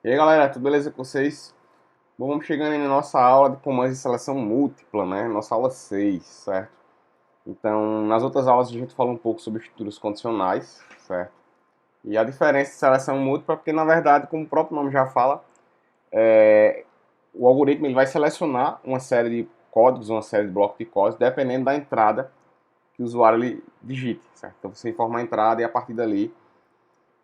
E aí galera, tudo beleza com vocês? Bom, vamos chegando aí na nossa aula de comandos de seleção múltipla, né? Nossa aula 6, certo? Então, nas outras aulas a gente falou um pouco sobre estruturas condicionais, certo? E a diferença de seleção múltipla é porque, na verdade, como o próprio nome já fala, o algoritmo ele vai selecionar uma série de códigos, uma série de blocos de códigos, dependendo da entrada que o usuário ele digite, certo? Então, você informa a entrada e a partir dali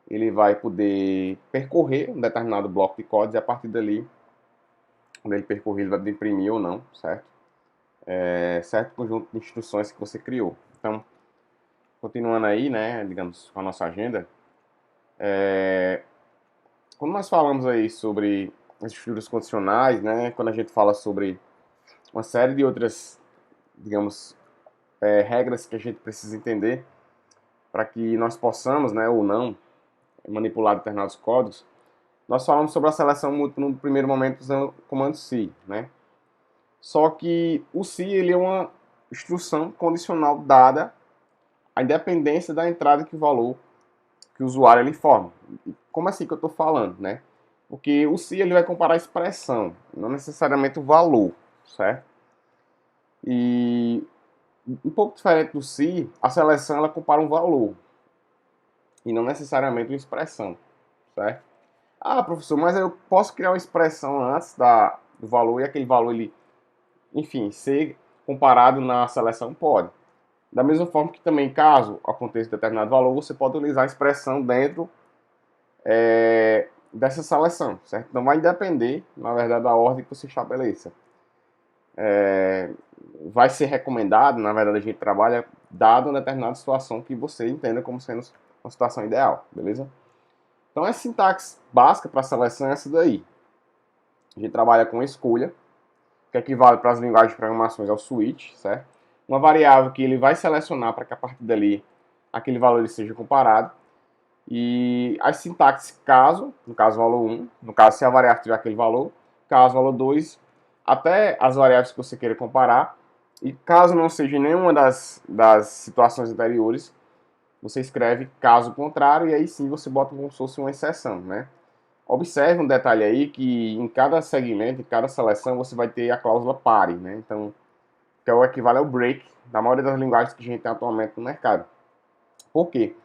ele vai poder percorrer um determinado bloco de códigos e a partir dali quando ele percorrer, ele vai imprimir ou não, certo? Certo conjunto de instruções que você criou. Então, continuando aí, né, digamos, com a nossa agenda, quando nós falamos aí sobre as estruturas condicionais, né, quando a gente fala sobre uma série de outras, digamos, regras que a gente precisa entender para que nós possamos, né, ou não, manipular determinados códigos, nós falamos sobre a seleção múltipla no primeiro momento usando o comando C, né? Só que o se ele é uma instrução condicional dada à independência da entrada que o valor que o usuário ele forma. Como assim que eu estou falando, né? Porque o se ele vai comparar a expressão, não necessariamente o valor, certo? E um pouco diferente do se, a seleção ela compara um valor e não necessariamente uma expressão, certo? Ah, professor, mas eu posso criar uma expressão antes do valor e aquele valor ele, enfim, ser comparado na seleção? Pode. Da mesma forma que também, caso aconteça determinado valor, você pode utilizar a expressão dentro dessa seleção, certo? Então vai depender, na verdade, da ordem que você estabeleça. Vai ser recomendado, na verdade, a gente trabalha dado uma determinada situação que você entenda como sendo uma situação ideal, beleza? Então a sintaxe básica para a seleção é essa daí. A gente trabalha com escolha, que equivale para as linguagens de programações ao switch, certo? Uma variável que ele vai selecionar para que a partir dali aquele valor ele seja comparado. E as sintaxes caso, no caso valor 1, no caso se a variável tiver aquele valor, caso valor 2, até as variáveis que você queira comparar. E caso não seja nenhuma das situações anteriores, você escreve caso contrário e aí sim você bota como se fosse uma exceção, né? Observe um detalhe aí que em cada segmento, em cada seleção, você vai ter a cláusula pare, né? Então, que é o equivale ao break da maioria das linguagens que a gente tem atualmente no mercado. Por quê?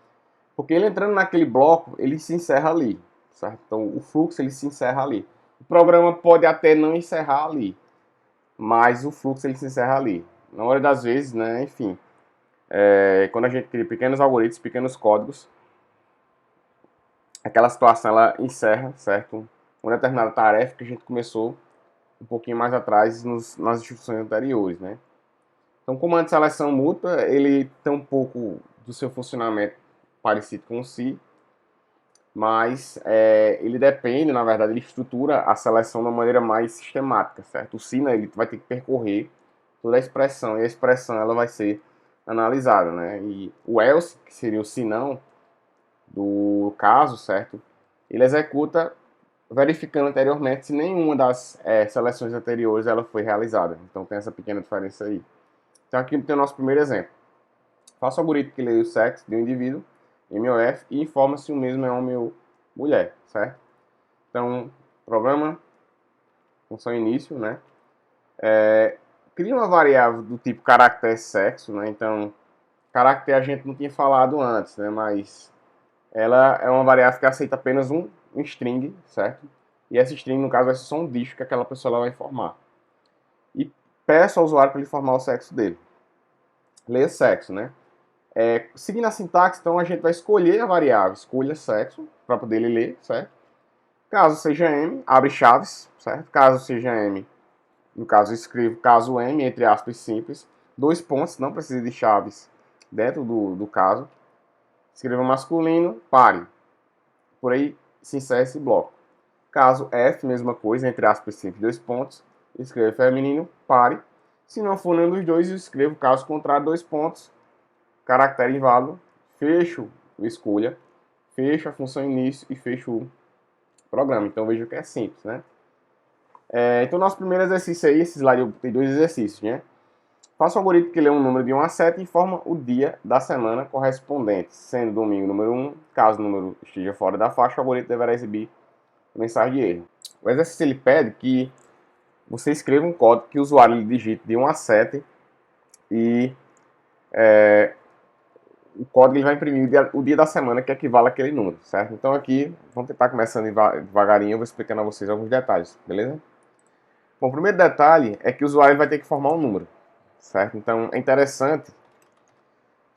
Porque ele entrando naquele bloco, ele se encerra ali, certo? Então, o fluxo ele se encerra ali. O programa pode até não encerrar ali, mas o fluxo ele se encerra ali. Na maioria das vezes, né, enfim, quando a gente cria pequenos algoritmos, pequenos códigos, aquela situação ela encerra, certo? Uma determinada tarefa que a gente começou um pouquinho mais atrás nas instruções anteriores, né? Então, o comando de seleção múltipla, ele tem um pouco do seu funcionamento parecido com o C, mas ele depende, na verdade, ele estrutura a seleção de uma maneira mais sistemática, certo? O se, né, ele vai ter que percorrer toda a expressão, e a expressão ela vai ser analisada, né? E o else, que seria o se não do caso, certo? Ele executa verificando anteriormente se nenhuma das seleções anteriores ela foi realizada. Então tem essa pequena diferença aí. Então aqui tem o nosso primeiro exemplo. Faça o algoritmo que lê o sexo de um indivíduo, MOF, e informa se o mesmo é homem ou mulher, certo? Então, programa, função início, né? Cria uma variável do tipo caractere sexo, né? Então, caractere a gente não tinha falado antes, né? Mas ela é uma variável que aceita apenas um string, certo? E essa string, no caso, vai ser só um dígito que aquela pessoa vai informar. E peço ao usuário para ele informar o sexo dele. Leia sexo, né? Seguindo a sintaxe, então a gente vai escolher a variável, escolha sexo, para poder ele ler, certo? Caso seja M, abre chaves, certo? Caso seja M, no caso escrevo caso M, entre aspas simples, dois pontos, não precisa de chaves dentro do caso. Escreva masculino, pare. Por aí se encerra esse bloco. Caso F, mesma coisa, entre aspas simples, dois pontos. Escreva feminino, pare. Se não for nenhum dos dois, eu escrevo caso contrário, dois pontos. Caractere inválido, fecho o escolha, fecho a função início e fecho o programa. Então veja que é simples, né? Então nosso primeiro exercício aí, esse slide tem dois exercícios, né? Faça o algoritmo que lê um número de 1 a 7 e informa o dia da semana correspondente, sendo domingo número 1, caso o número esteja fora da faixa, o algoritmo deverá exibir mensagem de erro. O exercício ele pede que você escreva um código que o usuário ele digite de 1 a 7 e o código ele vai imprimir o dia da semana que equivale àquele número, certo? Então aqui, vamos tentar começando devagarinho, eu vou explicando a vocês alguns detalhes, beleza? Bom, o primeiro detalhe é que o usuário vai ter que formar um número, certo? Então é interessante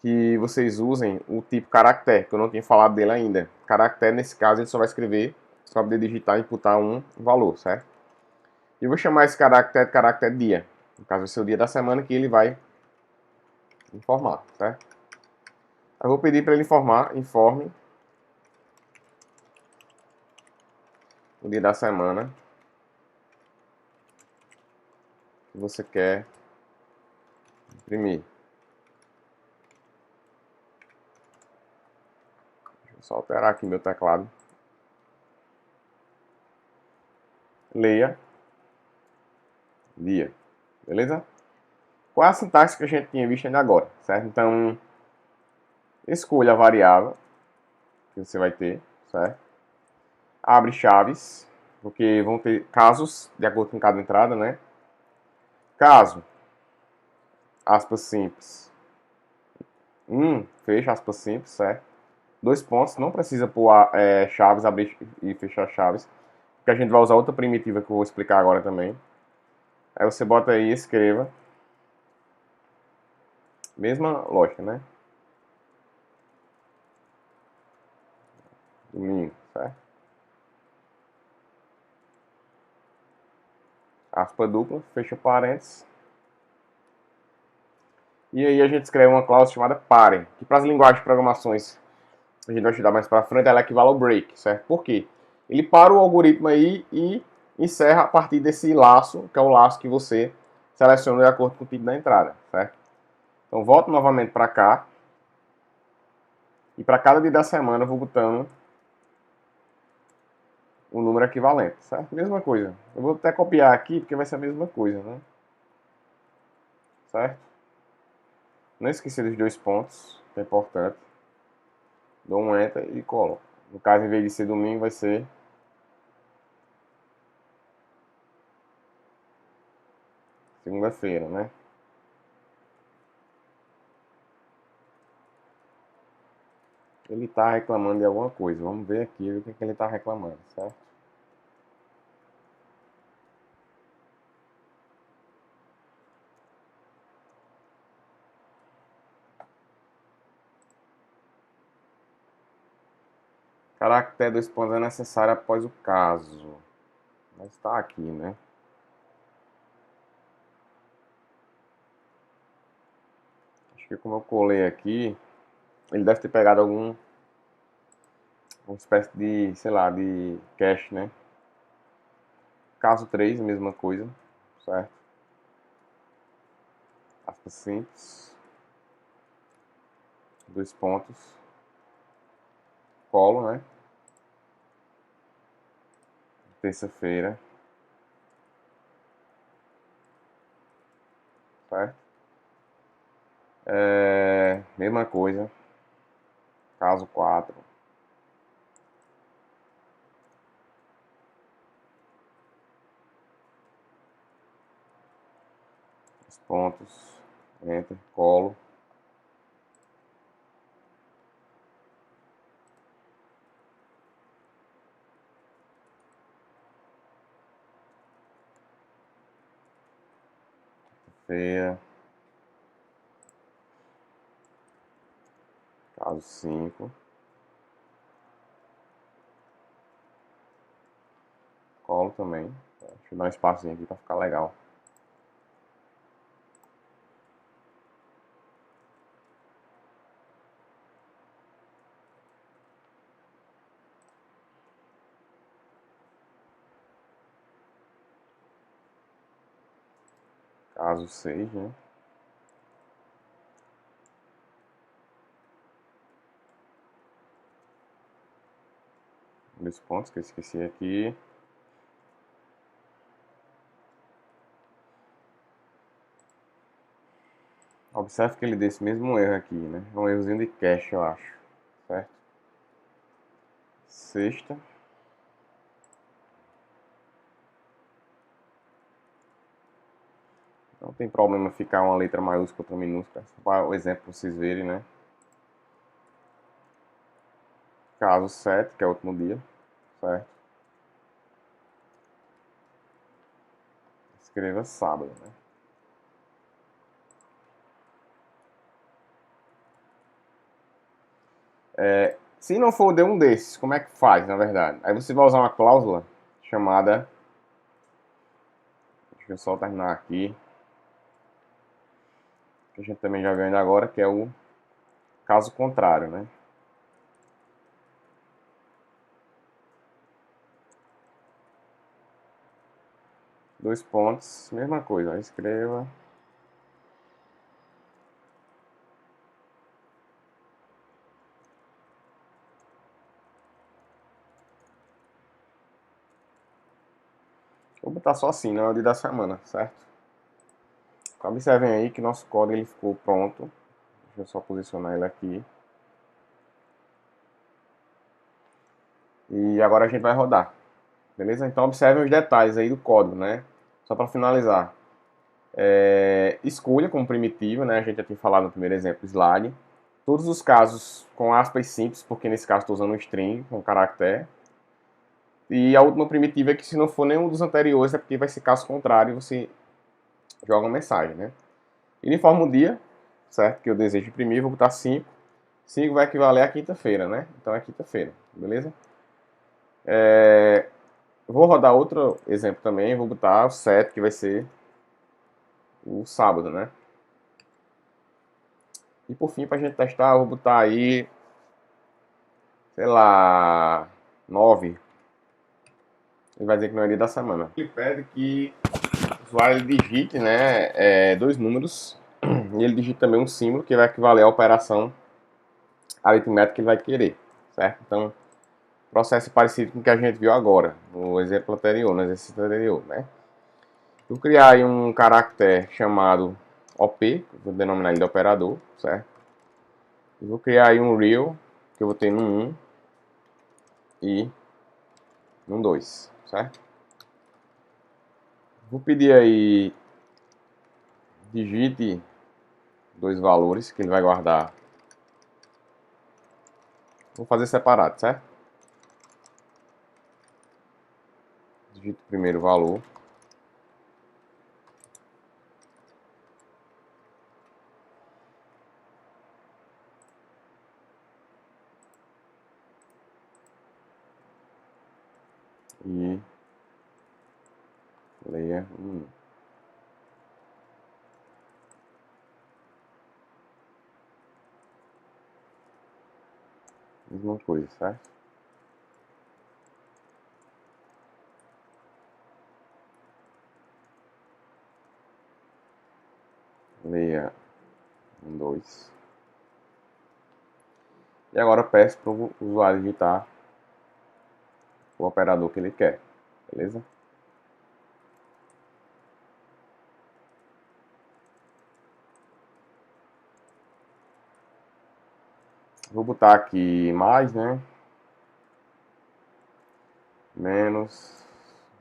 que vocês usem o tipo caractere, que eu não tinha falado dele ainda. Caractere, nesse caso, ele só vai escrever, só vai poder digitar e imputar um valor, certo? E eu vou chamar esse caractere de caractere dia. No caso, vai ser o dia da semana que ele vai informar, certo? Eu vou pedir para ele informe o dia da semana que você quer imprimir. Deixa eu só alterar aqui meu teclado. Leia dia, beleza? Qual é a sintaxe que a gente tinha visto ainda agora, certo? Então, escolha a variável que você vai ter, certo? Abre chaves, porque vão ter casos de acordo com cada entrada, né? Caso, aspas simples, fecha aspas simples, certo? Dois pontos, não precisa pôr chaves, abrir e fechar chaves, porque a gente vai usar outra primitiva que eu vou explicar agora também. Aí você bota aí e escreva, mesma lógica, né? Domingo, certo? Aspa dupla, fecha parênteses. E aí a gente escreve uma cláusula chamada pare, que para as linguagens de programações a gente vai estudar mais para frente, ela equivale ao break, certo? Por quê? Ele para o algoritmo aí e encerra a partir desse laço, que é o laço que você seleciona de acordo com o tipo da entrada, certo? Então volto novamente para cá e para cada dia da semana eu vou botando o número equivalente, certo? Mesma coisa. Eu vou até copiar aqui porque vai ser a mesma coisa, né? Certo? Não esquecer dos dois pontos, que é importante. Dou um enter e colo. No caso, em vez de ser domingo, vai ser segunda-feira, né? Ele está reclamando de alguma coisa. Vamos ver aqui o que ele está reclamando, certo? Caractere dois pontos é necessário após o caso. Mas está aqui, né? Acho que como eu colei aqui, ele deve ter pegado uma espécie de, sei lá, de cache, né? Caso 3, mesma coisa, certo? Aspas simples, dois pontos, colo, né? Terça-feira, certo? Mesma coisa, caso 4, os pontos, enter, colo. Feira, caso 5, colo também. Deixa eu dar um espacinho aqui para ficar legal. Caso 6, né? Dois pontos que eu esqueci aqui. Observe que ele deu esse mesmo erro aqui, né? É um errozinho de cache, eu acho. Certo? Sexta. Não tem problema ficar uma letra maiúscula, outra minúscula. Para o exemplo pra vocês verem, né? Caso 7, que é o último dia, certo? Escreva sábado, né? Se não for de um desses, como é que faz, na verdade? Aí você vai usar uma cláusula chamada... Deixa eu só terminar aqui. Que a gente também já viu ainda agora, que é o caso contrário, né? Dois pontos, mesma coisa. Escreva... Vou botar só assim, não é o dia da semana, certo? Então, observem aí que nosso código ele ficou pronto. Deixa eu só posicionar ele aqui. E agora a gente vai rodar. Beleza? Então observem os detalhes aí do código, né? Só para finalizar. Escolha como primitiva, né? A gente já tinha falado no primeiro exemplo, slide. Todos os casos com aspas simples, porque nesse caso estou usando um string com caractere. E a última primitiva é que se não for nenhum dos anteriores, é porque vai ser caso contrário e você joga uma mensagem, né? Ele informa o dia, certo? Que eu desejo imprimir, vou botar 5. 5 vai equivaler a quinta-feira, né? Então é quinta-feira, beleza? Vou rodar outro exemplo também, vou botar o 7, que vai ser o sábado, né? E por fim, pra gente testar, eu vou botar aí, sei lá, 9. Ele vai dizer que não é dia da semana. Ele pede que o usuário digite, né, dois números, e ele digita também um símbolo que vai equivaler à operação aritmética que ele vai querer, certo? Então, processo parecido com o que a gente viu agora, no exemplo anterior, no exercício anterior, né? Eu criar aí um caractere chamado OP, vou denominar ele de operador, certo? Eu vou criar aí um real, que eu vou ter no 1 e no 2, certo? Vou pedir aí, digite dois valores que ele vai guardar. Vou fazer separado, certo? Digite o primeiro valor. E leia mesma coisa, certo? Leia 2. E agora eu peço para o usuário digitar o operador que ele quer, beleza? Vou botar aqui mais, né? Menos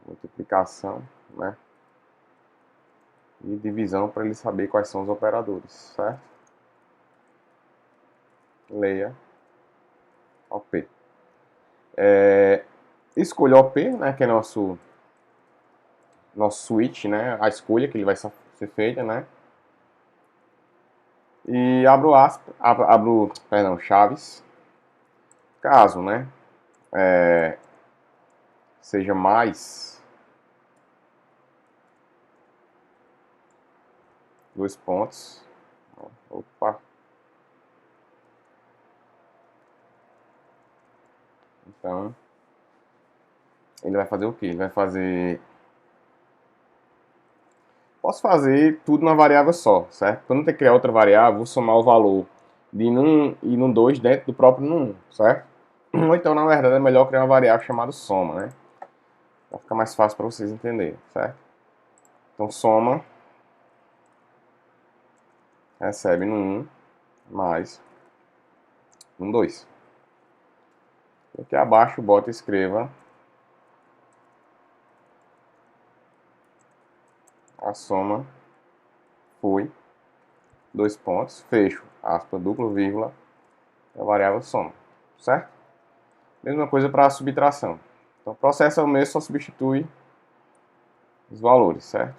multiplicação, né? E divisão para ele saber quais são os operadores, certo? Leia OP. Escolha OP, né? Que é nosso switch, né? A escolha que ele vai ser feita, né? E abro aspas, perdão, chaves. Caso, né? Seja mais dois pontos. Opa. Então, ele vai fazer o quê? Ele vai fazer... Posso fazer tudo na variável só, certo? Para não ter que criar outra variável, vou somar o valor de num e num 2 dentro do próprio num, certo? Ou então, na verdade, é melhor criar uma variável chamada soma, né? Vai ficar mais fácil para vocês entenderem, certo? Então, soma recebe no 1 mais no 2. Aqui abaixo, bota e escreva a soma foi, dois pontos, fecho, aspa, duplo, vírgula, a variável soma, certo? Mesma coisa para a subtração. Então, o processo é o mesmo, só substitui os valores, certo?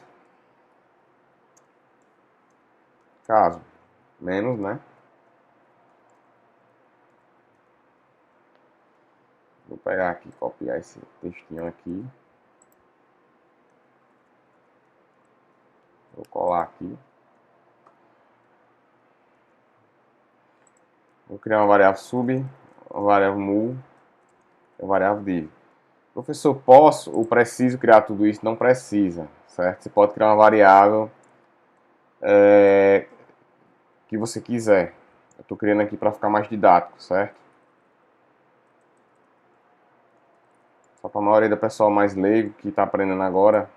Caso, menos, né? Vou pegar aqui, copiar esse textinho aqui. Vou colar aqui. Vou criar uma variável sub, uma variável mu, uma variável div. Professor, posso ou preciso criar tudo isso? Não precisa, certo? Você pode criar uma variável que você quiser. Eu estou criando aqui para ficar mais didático, certo? Só para a maioria do pessoal mais leigo que está aprendendo agora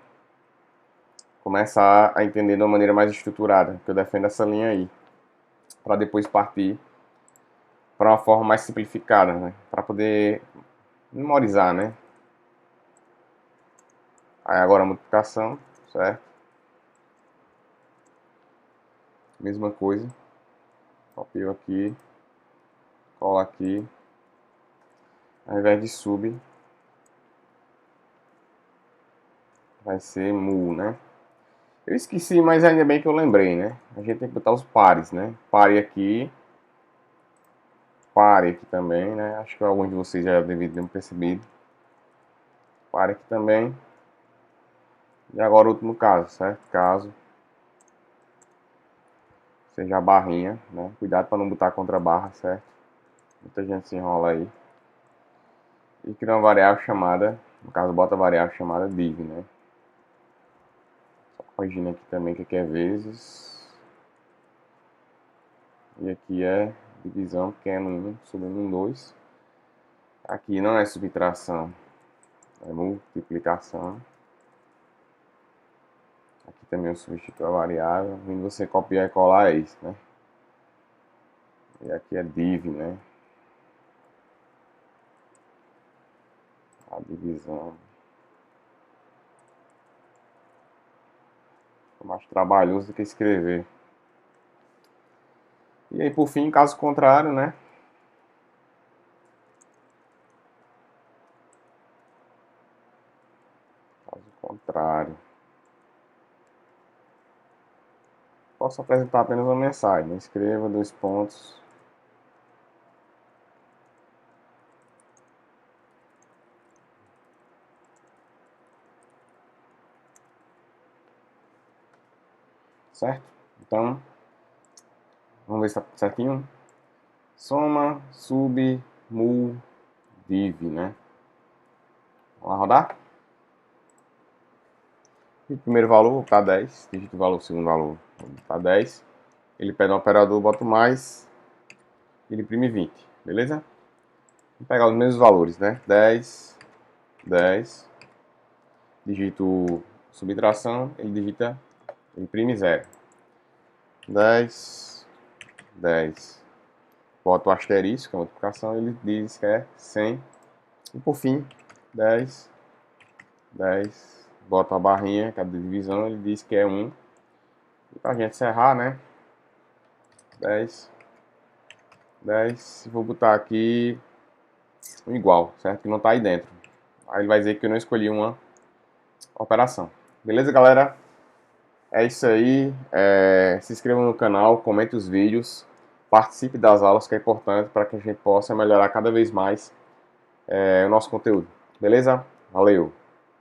começar a entender de uma maneira mais estruturada, que eu defendo essa linha aí, para depois partir para uma forma mais simplificada, né? Para poder memorizar, né? Aí agora a multiplicação, certo? Mesma coisa. Copio aqui, cola aqui. Ao invés de sub, vai ser mu, né? Eu esqueci, mas ainda bem que eu lembrei, né? A gente tem que botar os pares, né? Pare aqui também, né? Acho que alguns de vocês já devem ter percebido. Pare aqui também. E agora o último caso, certo? Caso seja a barrinha, né? Cuidado para não botar contra a barra, certo? Muita gente se enrola aí. E cria uma variável chamada, no caso bota a variável chamada div, né? Só corrigindo aqui também que aqui é vezes. E aqui é divisão, pequeno 1, subindo um 2. Aqui não é subtração, é multiplicação. Aqui também eu substituo a variável. Vindo você copiar e colar é isso, né? E aqui é div, né? A divisão. É mais trabalhoso do que escrever. E aí, por fim, caso contrário, né? Caso contrário. Posso apresentar apenas uma mensagem. Escreva dois pontos. Certo? Então, vamos ver se está certinho. Soma, sub, mu, div, né? Vamos lá rodar? O primeiro valor está 10. Digita o valor, o segundo valor está 10. Ele pede um operador, bota mais. Ele imprime 20. Beleza? Vou pegar os mesmos valores, né? 10, 10. Digito subtração, ele digita, ele imprime 0. 10, 10. Bota o asterisco, a multiplicação, ele diz que é 100. E por fim, 10, 10. Bota a barrinha, que é a divisão, ele diz que é 1. E pra gente encerrar, né? 10, 10. Vou botar aqui um igual, certo? Que não tá aí dentro. Aí ele vai dizer que eu não escolhi uma operação. Beleza, galera? É isso aí. Se inscreva no canal, comente os vídeos, participe das aulas, que é importante para que a gente possa melhorar cada vez mais o nosso conteúdo. Beleza? Valeu!